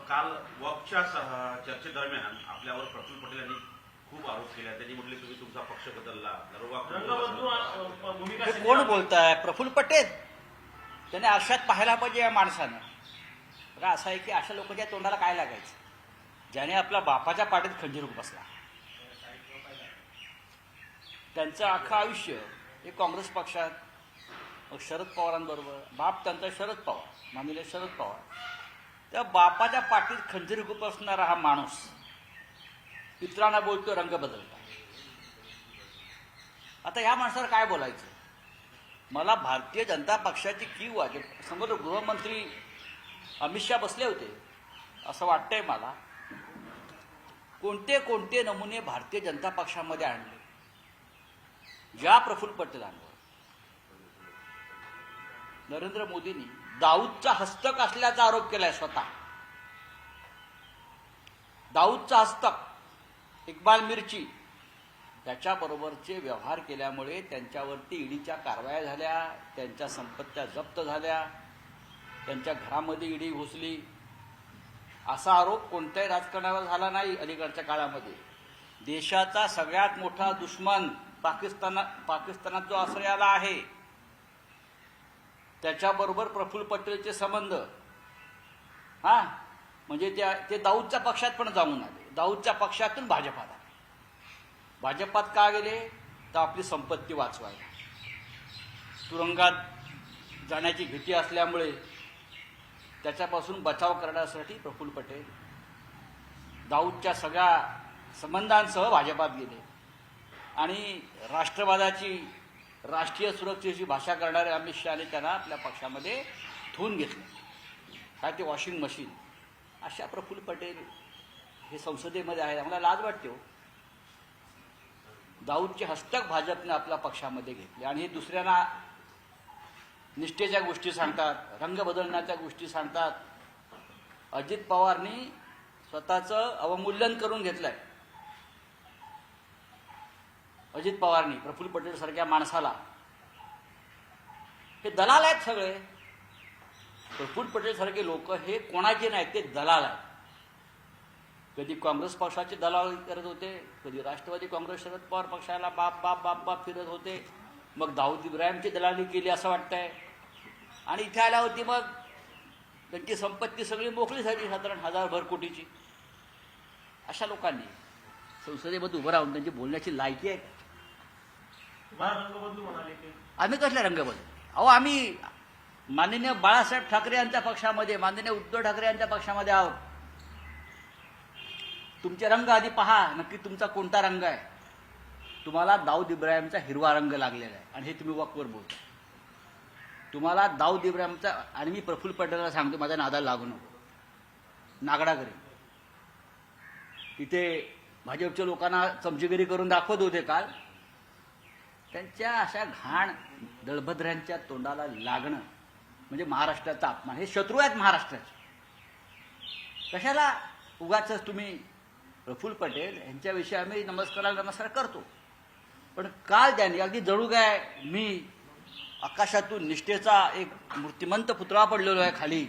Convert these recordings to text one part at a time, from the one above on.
काल वॉकच्या चर्चेदरम्यान आपल्यावर प्रफुल्ल पटेल यांनी खूप आरोप केला. त्यांनी म्हटले तुम्ही तुमचा पक्ष बदलला, हे कोण बोलताय? प्रफुल्ल पटेल. त्याने आरशात पाहायला पाहिजे या माणसानं. बघा, असं आहे की अशा लोकांच्या तोंडाला काय लागायचं ज्याने आपल्या बापाच्या पाठीत खंजीर बसला. त्यांचं अख्खं आयुष्य हे काँग्रेस पक्षात, मग शरद पवारांबरोबर, बाप त्यांचा शरद पवार, माननीय शरद पवार, त्या बापाच्या पाठीत खंजीर बसणारा हा माणूस पित्रांना बोलतो रंग बदलता. आता या माणसाला काय बोलायचं? मला भारतीय जनता पक्षाची कीव आहे. समोर गृहमंत्री अमित शहा बसले होते असं वाटतंय मला. कोणते कोणते नमुने भारतीय जनता पक्षामध्ये आणले ज्या प्रफुल्ल पटेलांवर नरेंद्र मोदींनी दाऊदचा हस्तक असल्याचा आरोप केलाय. स्वतः दाऊदचा हस्तक, इक्बाल मिर्ची त्याच्याबरोबरचे व्यवहार केल्यामुळे त्यांच्यावरती ईडीच्या कारवाया झाल्या, त्यांच्या संपत्त्या जप्त झाल्या, त्यांच्या घरामध्ये ईडी घुसली. असा आरोप कोणत्याही राजकारणावर झाला नाही अलीकडच्या काळामध्ये. देशाचा सगळ्यात मोठा दुश्मन पाकिस्तानात जो आश्रयाला आहे त्याच्याबरोबर प्रफुल्ल पटेलचे संबंध, म्हणजे ते दाऊदच्या पक्षात पण जाऊन आले. दाऊदच्या पक्षातून भाजपात आले. भाजपात का गेले? तर आपली संपत्ती वाचवायला. तुरुंगात जाण्याची भीती असल्यामुळे त्याच्यापासून बचाव करण्यासाठी प्रफुल्ल पटेल दाऊदच्या सगळ्या संबंधांसह भाजपात गेले आणि राष्ट्रवादाची, राष्ट्रीय सुरक्षेची भाषा करणारे अमित शहाने त्यांना आपल्या पक्षामध्ये ठेवून घेतले. काय ते वॉशिंग मशीन. अशा प्रफुल्ल पटेल हे संसदेमध्ये आहे. आम्हाला लाज वाटते हो. दाऊदचे हस्तक भाजपने आपल्या पक्षामध्ये घेतले आणि हे दुसऱ्यांना निष्ठेच्या गोष्टी सांगतात, रंग बदलण्याच्या गोष्टी सांगतात. अजित पवारनी स्वतःचं अवमूल्यन करून घेतलंय. अजित पवारनी प्रफुल्ल पटेल सारख्या माणसाला, हे दलाल आहेत सगळे. प्रफुल्ल पटेल सारखे लोक हे कोणाचे नाहीत, ते दलाल आहेत. कधी काँग्रेस पक्षाचे दलाल करत होते, कधी राष्ट्रवादी काँग्रेस शरद पवार पक्षाला बाप बाप बाप बाप फिरत होते. मग दाऊद इब्राहिमची दलाली केली असं वाटतंय. आणि इथे आल्यावरती मग त्यांची संपत्ती सगळी मोकळी झाली, साधारण 1000 कोटीची. अशा लोकांनी संसदेमध्ये उभं राहून त्यांची बोलण्याची लायकी आहे. आम्ही कसले रंग बदल? अहो, आम्ही माननीय बाळासाहेब ठाकरे यांच्या पक्षामध्ये, माननीय उद्धव ठाकरे यांच्या पक्षामध्ये आहोत. तुमचे रंग आधी पहा, नक्की तुमचा कोणता रंग आहे. तुम्हाला दाऊद इब्राहिमचा हिरवा रंग लागलेला आहे आणि हे तुम्ही वॉकवर बोलता. तुम्हाला दाऊद इब्राहिमचा, आणि मी प्रफुल्ल पटेलला सांगतो माझ्या नादाला लागू नको. नागडा करेन. तिथे भाजपच्या लोकांना चमचेगिरी करून दाखवत होते काल. त्यांच्या अशा घाण दळभद्र्यांच्या तोंडाला लागणं म्हणजे महाराष्ट्राचा अपमान. हे शत्रू आहेत महाराष्ट्राचे. कशाला उगाच तुम्ही प्रफुल्ल पटेल यांच्याविषयी आम्ही नमस्कार करतो, पण काल त्यांनी अगदी जणू काय मी आकाशातून निष्ठेचा एक मूर्तिमंत पुतळा पडलेलो आहे खाली,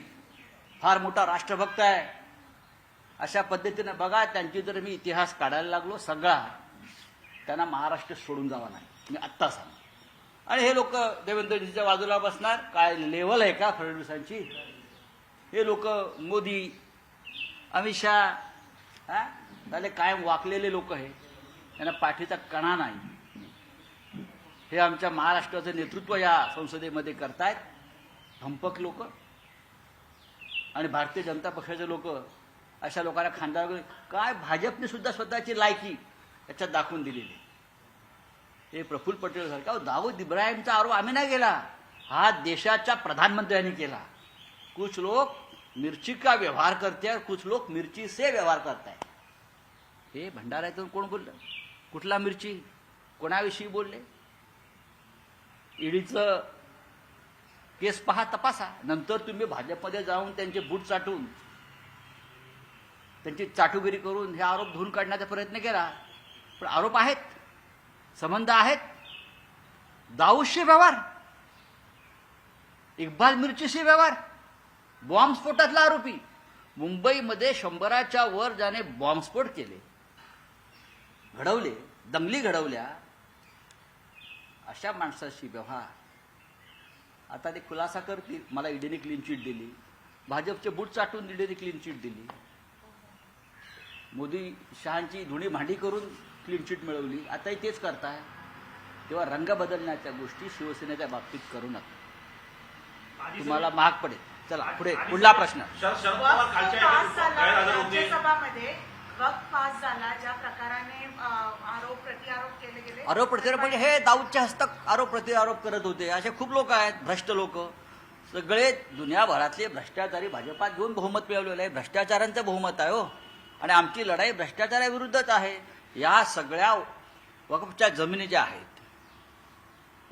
फार मोठा राष्ट्रभक्त आहे अशा पद्धतीने. बघा, त्यांची जर मी इतिहास काढायला लागलो सगळा, त्यांना महाराष्ट्र सोडून जावा नाही, मी आत्ता सांग. आणि हे लोक देवेंद्रजीच्या बाजूला बसणार. काय लेवल आहे का फडणवीसांची? हे लोक मोदी, अमित शहा झाले कायम वाकलेले लोक आहे. त्यांना पाठीचा कणा नाही. हे आमच्या महाराष्ट्राचं नेतृत्व या संसदेमध्ये करतायत धंपक लोक. आणि भारतीय जनता पक्षाचे लोक अशा लोकांना खांद्यावर काय भाजपने सुद्धा स्वतःची लायकी याच्यात दाखवून दिलेली. हे प्रफुल्ल पटेल सारखा दाऊद इब्राहिमचा आरोप आम्ही नाही केला, हा देशाच्या प्रधानमंत्र्यांनी केला. कुछ लोग मिर्ची का व्यवहार करते हैं, कुछ लोग मिर्ची से व्यवहार करता है. हे भंडाऱ्यातून कोण बोललं? कुठला मिर्ची? कोणाविषयी बोलले? ईडीचं केस पहा, तपासा. नंतर तुम्ही भाजपमध्ये जाऊन त्यांचे बूट चाटून, त्यांची चाटुगिरी करून हे आरोप धुवून काढण्याचा प्रयत्न केला. पण आरोप आहेत, संबंध आहेत. दाऊदशी व्यवहार, इक्बाल मिर्चीशी व्यवहार, बॉम्बस्फोटातला आरोपी, मुंबईमध्ये 100च्या वर ज्याने बॉम्बस्फोट केले, घडवले, दंगली घडवल्या, अशा माणसाशी व्यवहार. आता ते खुलासा करतील, मला ईडीने क्लीन चिट दिली, भाजपचे बूट चाटून ईडीने क्लीन चिट दिली, मोदी शहांची धुणी भांडी करून क्लीन चिट मिळवली, आताही तेच करताय. तेव्हा रंग बदलण्याच्या गोष्टी शिवसेनेच्या बाबतीत करू नका, तुम्हाला महाग पडेल. चला पुढे, पुढला प्रश्न. शरद पवार कालच्या पास झाला गैरहजर होते. राज्यसभामध्ये वक्फ पास झाला, ज्या प्रकाराने आरोप प्रत्यारोप केले गेले. आरोप प्रत्यारोप म्हणजे हे दाऊदच्या हस्तक आरोप प्रत्यारोप करत होते. असे खूप लोक आहेत, भ्रष्ट लोक, सगळे दुनियाभरातले भ्रष्टाचारी भाजपात घेऊन बहुमत मिळवलेलं आहे. भ्रष्टाचारांचं बहुमत आहे हो, आणि आमची लढाई भ्रष्टाचाराविरुद्धच आहे. या सगळ्या वक्फच्या जमिनी ज्या आहेत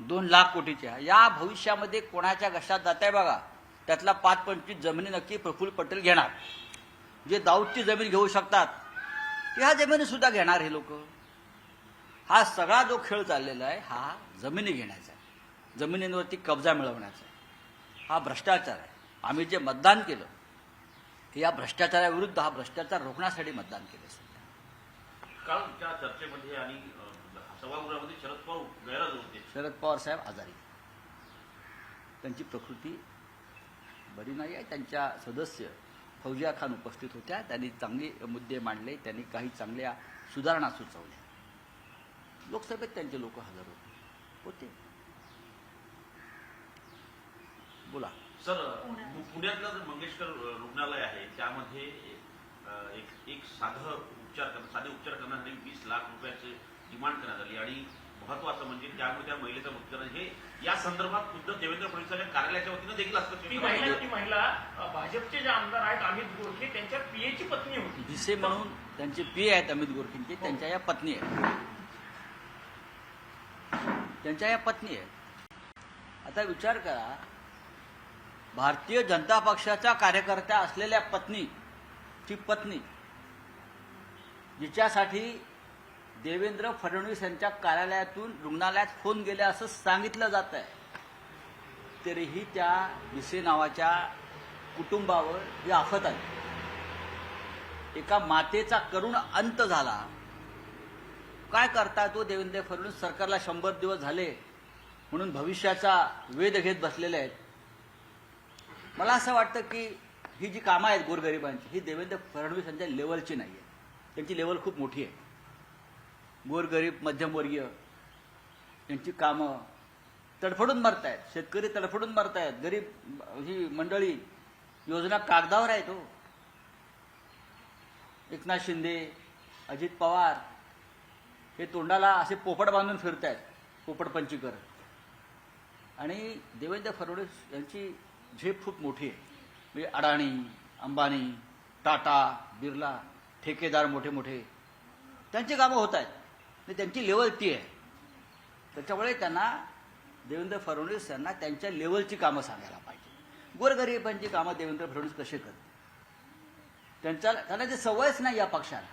2 लाख कोटीच्या, या भविष्यामध्ये कोणाच्या घशात जात आहे बघा, त्यातला 5-25 जमिनी नक्की प्रफुल्ल पटेल घेणार. जे दाऊदची जमीन घेऊ शकतात ह्या जमिनी सुद्धा घेणार हे लोक. हा सगळा जो खेळ चाललेला आहे हा जमिनी घेण्याचा आहे, जमिनींवरती कब्जा मिळवण्याचा आहे. हा भ्रष्टाचार आहे. आम्ही जे मतदान केलं हे या भ्रष्टाचाराविरुद्ध, हा भ्रष्टाचार रोखण्यासाठी मतदान केलं. काल त्या चर्चेमध्ये आणि सभागृहामध्ये शरद पवार गैरहजर होते. शरद पवार साहेब आजारी, त्यांची प्रकृती बरी नाही आहे. त्यांच्या सदस्य फौजिया खान उपस्थित होत्या, त्यांनी चांगले मुद्दे मांडले, त्यांनी काही चांगल्या सुधारणा सुचवल्या. लोकसभेत त्यांचे लोक हजर होते. बोला सर, पुण्यातलं जे मंगेशकर रुग्णालय आहे त्यामध्ये एक साधे उपचार करण्यासाठी 20 लाख रुपयाची डिमांड करण्यात आली. आणि महत्वाचं म्हणजे त्यामुळे त्या महिलेचा मृत्यू झाला. हे या संदर्भात खुद्द देवेंद्र फडणवीसांच्या कार्यालयाच्या वतीनं देखील असतं. ती महिला भाजपचे जे आमदार आहेत अमित गोरखे, त्यांच्या पीएची पत्नी होती. भिसे म्हणून त्यांचे पी आहेत अमित गोरखेंचे, त्यांच्या या पत्नी आहेत. त्यांच्या या पत्नी आहेत. आता विचार करा, भारतीय जनता पक्षाच्या कार्यकर्त्या असलेल्या पत्नीची पत्नी, जिच्यासाठी देवेंद्र फडणवीस यांच्या कार्यालयातून रुग्णालयात फोन गेले असं सांगितलं जात आहे, तरीही त्या भिसे नावाच्या कुटुंबावर ही आफत आली. एका मातेचा करुण अंत झाला. काय करता तो देवेंद्र फडणवीस सरकारला 100 दिवस झाले म्हणून भविष्याचा वेध घेत बसलेले आहेत. मला असं वाटतं की ही जी कामं आहेत गोरगरिबांची, ही देवेंद्र फडणवीस यांच्या लेवलची नाही आहे. त्यांची लेवल खूप मोठी आहे. गोरगरीब मध्यमवर्गीय यांची कामं तडफडून मरत आहेत, शेतकरी तडफडून मरत आहेत, गरीब ही मंडळी योजना कागदावर आहेत. हो, एकनाथ शिंदे, अजित पवार हे तोंडाला असे पोपट बांधून फिरत आहेत, पोपटपंची करत. आणि देवेंद्र फडणवीस यांची झेप खूप मोठी आहे. म्हणजे अडाणी, अंबानी, टाटा, बिर्ला, ठेकेदार मोठे मोठे, त्यांची कामं होत आहेत. त्यांची लेवल ती आहे. त्याच्यामुळे त्यांना देवेंद्र फडणवीस यांना त्यांच्या लेवलची कामं सांगायला पाहिजे. गोरगरिबांची कामं देवेंद्र फडणवीस कसे करतात? त्यांना ते सवयच नाही या पक्षाला,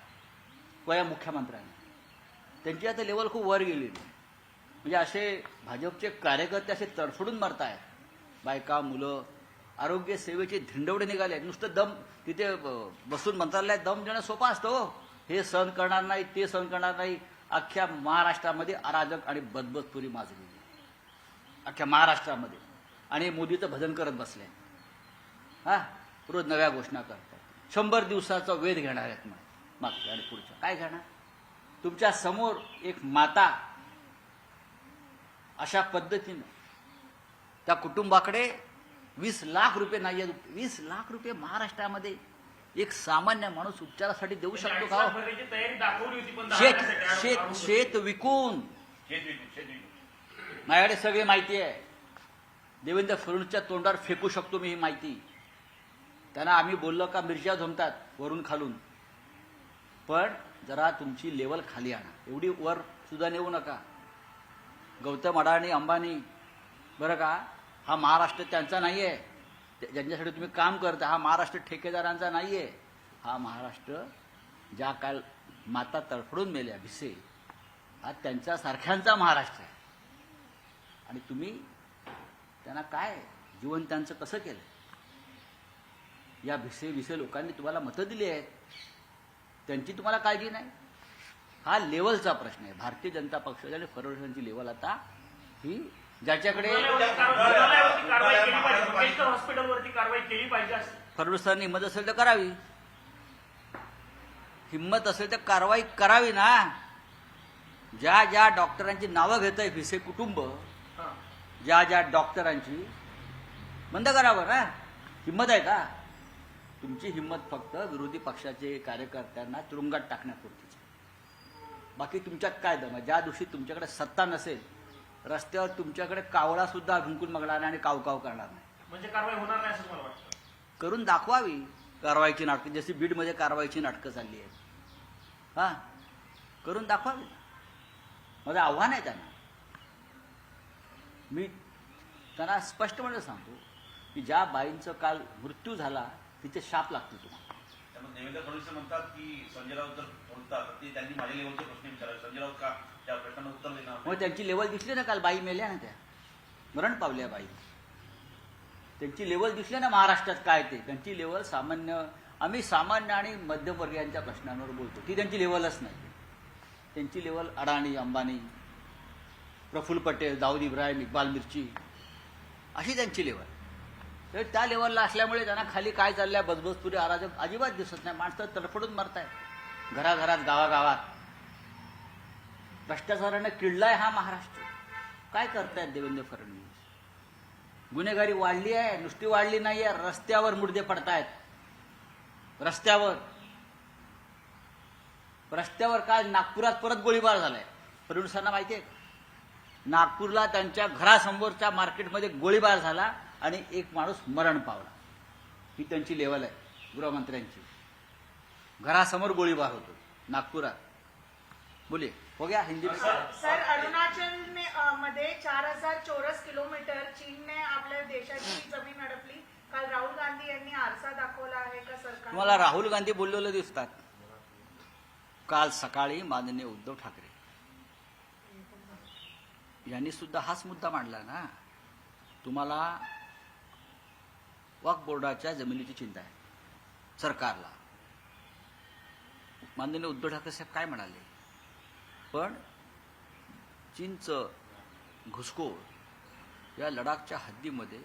वया मुख्यमंत्र्यांना. त्यांची आता लेवल खूप वर गेलेली आहे. म्हणजे असे भाजपचे कार्यकर्ते असे तडफडून मरत आहेत. बायका, मुलं, आरोग्य सेवेचे धिंडवडे निघाले. नुसतं दम तिथे बसून मंत्रालयात दम देणं सोपं असतं हो. हे सहन करणार नाही, ते सहन करणार नाही. अख्ख्या महाराष्ट्रामध्ये अराजक आणि बदबदपुरी माजलेली अख्ख्या महाराष्ट्रामध्ये. आणि मोदीचं भजन करत बसले. हा, रोज नव्या घोषणा करतात. 100 दिवसाचा वेध घेणार आहेत म्हणे. मागच्या आणि पुढच्या काय घेणार? तुमच्या समोर एक माता अशा पद्धतीनं त्या कुटुंबाकडे 20 लाख रुपये नाही आहेत. 20 लाख रुपये महाराष्ट्रामध्ये एक सामान्य माणूस उपचारासाठी देऊ शकतो का? तयारी दाखवली होती, पण शेत विकून. माझ्याकडे सगळी माहिती आहे. देवेंद्र फडणवीसच्या तोंडावर फेकू शकतो मी ही माहिती. त्यांना आम्ही बोललो का मिरच्या झोमतात वरून खालून. पण जरा तुमची लेवल खाली आणा. एवढी वर सुद्धा नेऊ नका. गौतम अडाणी, अंबानी, बरं का, हा महाराष्ट्र त्यांचा नाही आहे. ज्यांच्यासाठी तुम्ही काम करता हा महाराष्ट्र ठेकेदारांचा नाही आहे. हा महाराष्ट्र ज्या काल माता तडफडून मेल्या भिसे, हा त्यांच्यासारख्यांचा महाराष्ट्र आहे. आणि तुम्ही त्यांना काय जीवन त्यांचं कसं केलं? या भिसे लोकांनी तुम्हाला मतं दिली आहेत, त्यांची तुम्हाला काळजी नाही. हा लेवलचा प्रश्न आहे. भारतीय जनता पक्षाची आणि फडणवीसांची लेवल आता ही ज्याच्याकडे रुग्णालयावरती कारवाई केली पाहिजे, मंगेशकर हॉस्पिटलवरती कारवाई केली पाहिजे असं फडणवीसांनी हिंमत असेल तर करावी. हिंमत असेल तर कारवाई करावी ना. ज्या ज्या डॉक्टरांची नावं घेत आहे भिसे कुटुंब, हां. ज्या ज्या डॉक्टरांची, बंद करावं ना. हिंमत आहे का? तुमची हिंमत फक्त विरोधी पक्षाचे कार्यकर्त्यांना तुरुंगात टाकण्यापुरतीच. बाकी तुमच्यात काय दम आहे? ज्या दिवशी तुमच्याकडे सत्ता नसेल, रस्त्यावर तुमच्याकडे कावळा सुद्धा भुंकून बघणार नाही आणि कावकाव करणार नाही. म्हणजे कारवाई होणार नाही असं मला वाटतं. करून दाखवावी कारवाईची नाटकं, जशी बीडमध्ये कारवाईची नाटकं चालली आहेत. हा, करून दाखवावी. माझं आव्हान आहे त्यांना. मी त्यांना स्पष्टपणे सांगतो की ज्या बाईंचं काल मृत्यू झाला तिचे शाप लागतील तुम्हाला. त्यामुळे देवेंद्र फडणवीस म्हणतात की संजय राऊत जर बोलतात तर ते त्यांनी माझ्या लेवलचे प्रश्न विचारावे. संजय राऊत का त्या प्रश्नांना उत्तर देणार मग त्यांची लेवल दिसली ना, काल बाई मेल्या ना, त्या मरण पावल्या बाई. त्यांची लेवल दिसली ना महाराष्ट्रात काय ते. त्यांची लेवल सामान्य, आम्ही सामान्य आणि मध्यमवर्गीयांच्या प्रश्नांवर बोलतो, ती त्यांची लेवलच नाही. त्यांची लेवल अडाणी, अंबानी, प्रफुल्ल पटेल, दाऊद इब्राहिम, इक्बाल मिर्ची, अशी त्यांची लेवल. तर त्या लेवलला असल्यामुळे त्यांना खाली काय चाललंय, बजबजपुरी अराजक अजिबात दिसत नाही. माणसं तडफडून मरतायत घराघरात, गावागावात. भ्रष्टाचाराने किडलाय हा महाराष्ट्र. काय करतायत देवेंद्र फडणवीस? गुन्हेगारी वाढली आहे, नुसती वाढली नाहीये, रस्त्यावर मुर्दे पडतायत. रस्त्यावर काल नागपुरात परत गोळीबार झालाय. फडणवीसांना माहिती आहे का? नागपूरला त्यांच्या घरासमोरच्या मार्केटमध्ये गोळीबार झाला आणि एक माणूस मरण पावला. ही त्यांची लेवल आहे गृहमंत्र्यांची. घरासमोर गोळीबार होतो नागपुरात. बोलिये, हो गया हिंदी में. सर, अरुणाचल मध्ये 4000 चौरस किलोमीटर चीनने आपल्या देशाची जमीन हडपली. काल राहुल गांधी यांनी आरसा दाखवला आहे का सरकार? तुम्हाला राहुल गांधी बोललेलं दिसतात. काल सकाळी माननीय उद्धव ठाकरे यांनी सुद्धा हाच मुद्दा मांडला ना. तुम्हाला वक्फ बोर्डाच्या जमिनीची चिंता आहे सरकारला. माननीय उद्धव ठाकरे साहेब काय म्हणाले? पण चीनचं घुसखोर या लडाखच्या हद्दीमध्ये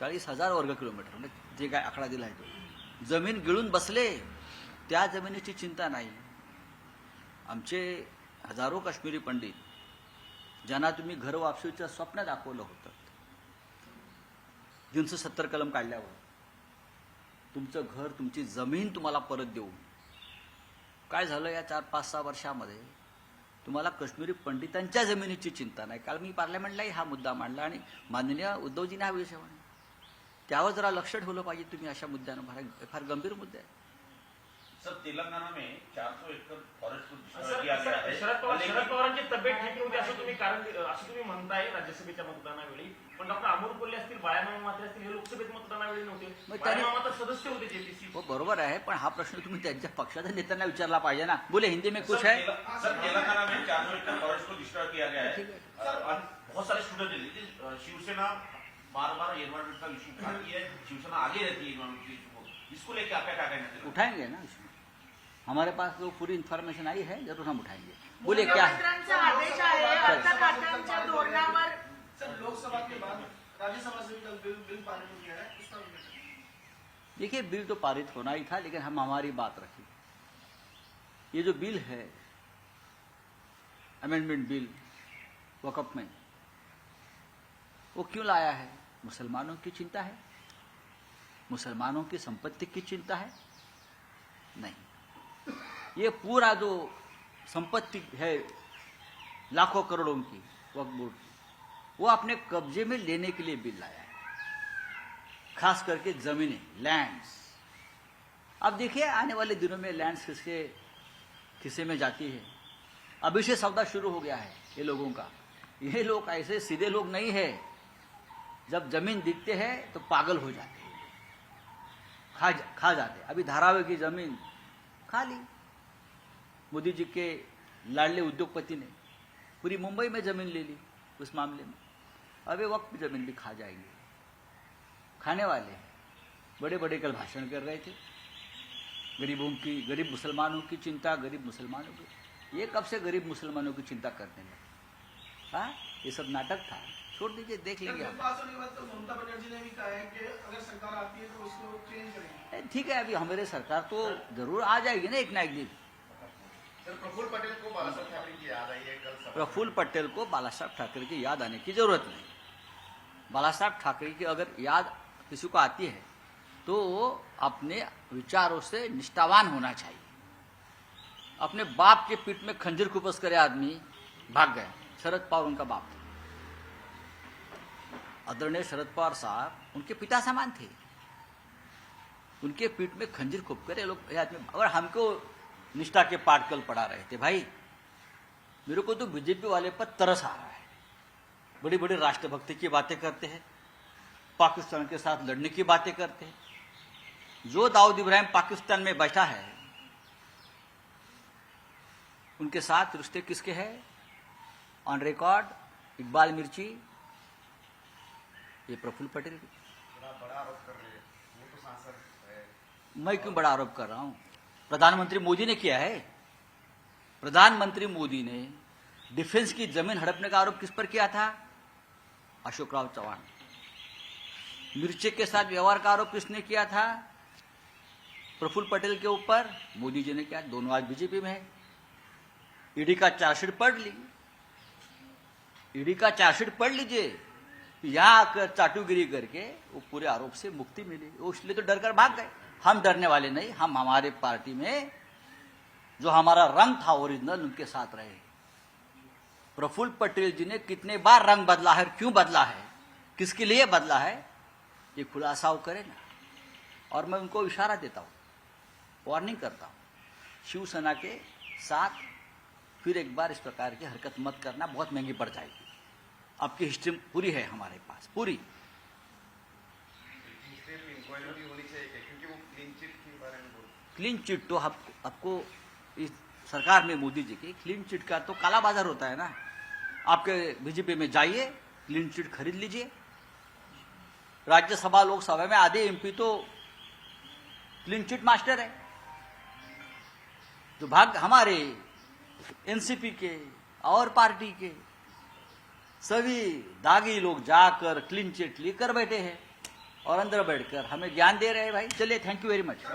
40,000 वर्ग किलोमीटर, म्हणजे जे काय आकडा दिला आहे तो, जमीन गिळून बसले. त्या जमिनीची चिंता नाही. आमचे हजारो काश्मीरी पंडित ज्यांना तुम्ही घर वापसीचं स्वप्न दाखवलं होतं, 370 कलम काढल्यावर तुमचं घर, तुमची जमीन तुम्हाला परत देऊ, काय झालं या 4-5-6 वर्षामध्ये? तुम्हाला काश्मीरी पंडितांच्या जमिनीची चिंता नाही. काल मी पार्लमेंटलाही हा मुद्दा मांडला आणि माननीय उद्धवजीने हा विषय म्हणा, त्यावर जरा लक्ष ठेवलं पाहिजे तुम्ही. अशा मुद्द्यांना फार गंभीर मुद्दे आहे. सर, तेलंगणा में 400 एकड़ फॉरेस्ट को डिस्ट्रॉय सर, किया गया है. शरद पवारांची तब्येत ठीक नव्हती असं तुम्ही म्हणताय राज्यसभेच्या मतदानावेळी. पण डॉक्टर अमोल कोल्हे असतील, बाळामामा म्हात्रे असतील, हे लोकसभेत मतदानावेळी नव्हते. मग त्यांनी- बाळामामा तर सदस्य होते जेपीसी. हो, बरोबर आहे, पण हा प्रश्न तुम्ही त्यांच्या पक्षाच्या नेत्यांना विचारला पाहिजे ना. बोले हिंदी में कुछ है. सर, तेलंगाना में 400 एकड़ फॉरेस्ट को डिस्ट्रॉय किया गया ठीक है. और बहुत सारे स्टूडेंट हैं, लेकिन शिवसेना बार-बार एनवायरमेंट का इशू उठाती है. शिवसेना आगे रहती है एनवायरमेंट के इशू को. इसको लेकर आपका क्या कहना है? उठाएंगे ना इसमें. हमारे पास जो पूरी इन्फॉर्मेशन आई है जरूर हम उठाएंगे. बोले क्या है? मुख्यमंत्र्यांचा आदेश आहे अर्थखात्यांच्या धोरणावर. सर, लोकसभा के बाद राज्यसभा से भी कल बिल पारित हो गया है, उसका भी देखिए, बिल तो पारित होना ही था, लेकिन हम हमारी बात रखी. ये जो बिल है, अमेंडमेंट बिल वक़्फ़ में, वो क्यों लाया है? मुसलमानों की चिंता है? मुसलमानों की संपत्ति की चिंता है? नहीं. ये पूरा जो संपत्ति है लाखों करोड़ों की वक्फ बोर्ड की, वो अपने कब्जे में लेने के लिए बिल लाया है. खास करके जमीनें, लैंड्स. अब देखिए आने वाले दिनों में लैंड्स किसके खिस्से में जाती है. अभी से सौदा शुरू हो गया है ये लोगों का. ये लोग ऐसे सीधे लोग नहीं है. जब जमीन दिखते हैं तो पागल हो जाते हैं, खा जाते. अभी धारावी की जमीन खा ली. मोदी जी के लाडले उद्योगपति ने पूरी मुंबई में जमीन ले ली उस मामले में. अब ये वक्त जमीन भी खा जाएंगे, खाने वाले हैं. बड़े बड़े कल भाषण कर रहे थे, गरीब मुसलमानों की चिंता, गरीब मुसलमानों की। ये कब से गरीब मुसलमानों की चिंता करने लगे? हाँ, ये सब नाटक था, छोड़ दीजिए, देख लेंगे बिल आप। पास होने के बाद तो ममता बनर्जी ने भी कहा है कि अगर सरकार आती है तो उसको चेंज करेंगे। ठीक है, अभी हमारे सरकार तो जरूर आ जाएगी ना एक ना एक दिन। सर, प्रफुल्ल पटेल को बालासाहेब ठाकरे की याद आई है कल सभा में। प्रफुल्ल पटेल को बालासाहेब ठाकरे की याद आने की जरूरत नहीं। बालासाहेब ठाकरे की अगर याद किसी को आती है तो वो अपने विचारों से निष्ठावान होना चाहिए। अपने बाप के पीठ में खंजर खुपस करे आदमी भाग गया। शरद पवार उनका बाप था, आदरणीय शरद पवार साहब उनके पिता समान थे। उनके पीठ में खंजर खुप कर ये लोग, ये आदमी, अगर हमको निष्ठा के पाठ कल पढ़ा रहे थे भाई, मेरे को तो बीजेपी वाले पर तरस आ रहा है। बड़ी बड़ी राष्ट्रभक्ति की बातें करते हैं, पाकिस्तान के साथ लड़ने की बातें करते हैं। जो दाऊद इब्राहिम पाकिस्तान में बैठा है, उनके साथ रिश्ते किसके हैं? ऑन रिकॉर्ड इकबाल मिर्ची, ये प्रफुल्ल पटेल की। बड़ा आरोप कर रहे हैं, वो तो सांसद है। मैं क्यों बड़ा आरोप कर रहा हूं? प्रधानमंत्री मोदी ने किया है। प्रधानमंत्री मोदी ने डिफेंस की जमीन हड़पने का आरोप किस पर किया था? अशोक राव चौहान। मिर्ची के साथ व्यवहार का आरोप किसने किया था? प्रफुल्ल पटेल के ऊपर मोदी जी ने किया। दोनों आज बीजेपी में है। ईडी का चार्जशीट पढ़ ली, ईडी का चार्जशीट पढ़ लीजिए। यहां आकर चाटुगिरी करके वो पूरे आरोप से मुक्ति मिली। वो इसलिए तो डर कर भाग गए। हम डरने वाले नहीं, हम हमारे पार्टी में जो हमारा रंग था ओरिजिनल, उनके साथ रहे। प्रफुल्ल पटेल जी ने कितने बार रंग बदला है, क्यों बदला है, किसके लिए बदला है, ये खुलासा वो करे ना। और मैं उनको इशारा देता हूं, वार्निंग करता हूं, शिवसेना के साथ फिर एक बार इस प्रकार की हरकत मत करना, बहुत महंगी पड़ जाएगी। आपकी हिस्ट्री पूरी है हमारे पास, पूरी। इंक्वायरी भी होनी चाहिए क्योंकि वो क्लीन चिट के बारे में बोल। क्लीन चिट तो आपको इस सरकार में मोदी जी की क्लीन चिट का तो काला बाजार होता है ना। आपके बीजेपी में जाइए, क्लीन चिट खरीद लीजिए। राज्यसभा लोकसभा में आधे एमपी तो क्लीन चिट मास्टर है। जो भाग हमारे एनसीपी के और पार्टी के सभी दागी लोग जाकर क्लीन चिट लेकर बैठे हैं और अंदर बैठकर हमें ज्ञान दे रहे हैं। भाई चलिए, थैंक यू वेरी मच।